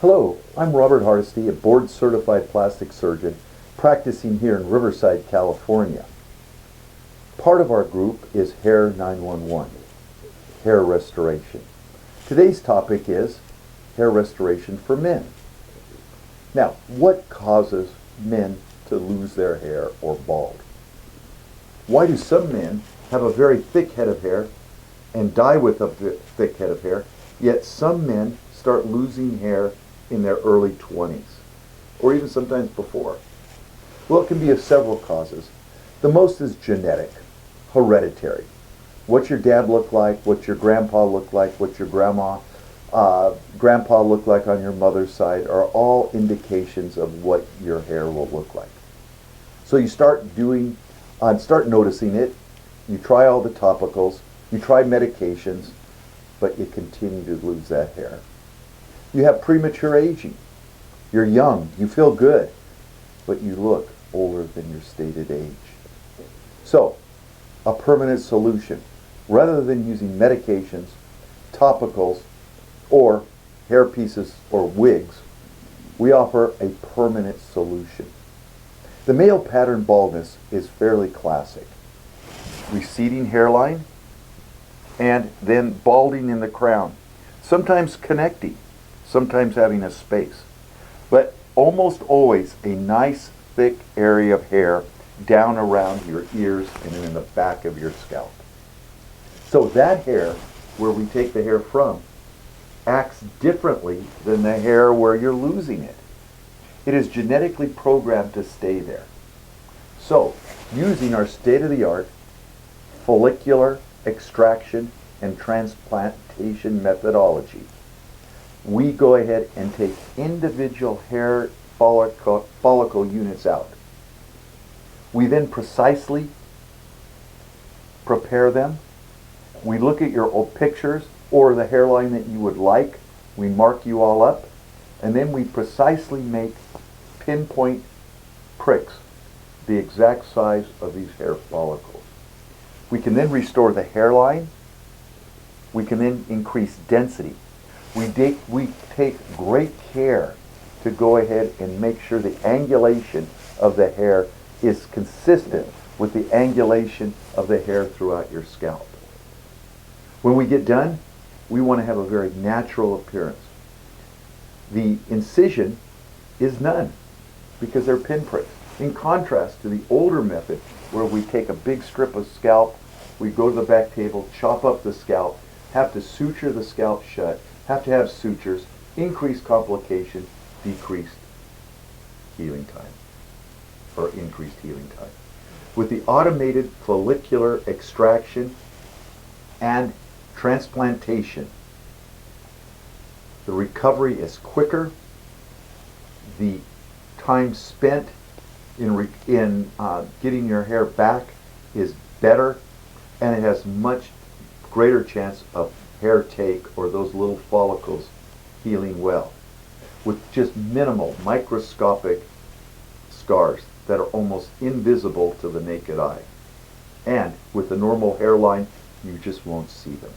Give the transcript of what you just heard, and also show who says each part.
Speaker 1: Hello, I'm Robert Hardesty, a board-certified plastic surgeon practicing here in Riverside, California. Part of our group is Hair 911, hair restoration. Today's topic is hair restoration for men. Now, what causes men to lose their hair or bald? Why do some men have a very thick head of hair and die with a thick head of hair, yet some men start losing hair in their early 20s, or even sometimes before? Well, it can be of several causes. The most is genetic, hereditary. What your dad looked like, what your grandpa looked like, what your grandpa looked like on your mother's side are all indications of what your hair will look like. So you start noticing it. You try all the topicals, you try medications, but you continue to lose that hair. You have premature aging. You're young, you feel good, but you look older than your stated age. So, a permanent solution. Rather than using medications, topicals, or hair pieces or wigs, we offer a permanent solution. The male pattern baldness is fairly classic. Receding hairline, and then balding in the crown. Sometimes connecting, sometimes having a space. But almost always a nice thick area of hair down around your ears and in the back of your scalp. So that hair, where we take the hair from, acts differently than the hair where you're losing it. It is genetically programmed to stay there. So, using our state-of-the-art follicular extraction and transplantation methodology, we go ahead and take individual hair follicle units out. We then precisely prepare them. We look at your old pictures or the hairline that you would like. We mark you all up, and then we precisely make pinpoint pricks the exact size of these hair follicles. We can then restore the hairline. We can then increase density. We take great care to go ahead and make sure the angulation of the hair is consistent with the angulation of the hair throughout your scalp. When we get done, we want to have a very natural appearance. The incision is none because they're pinpricks. In contrast to the older method where we take a big strip of scalp, we go to the back table, chop up the scalp, have to suture the scalp shut, have to have sutures, increased complication, decreased healing time, or increased healing time. With the automated follicular extraction and transplantation, the recovery is quicker, the time spent in getting your hair back is better, and it has much greater chance of hair take or those little follicles healing well, with just minimal microscopic scars that are almost invisible to the naked eye. And with the normal hairline, you just won't see them.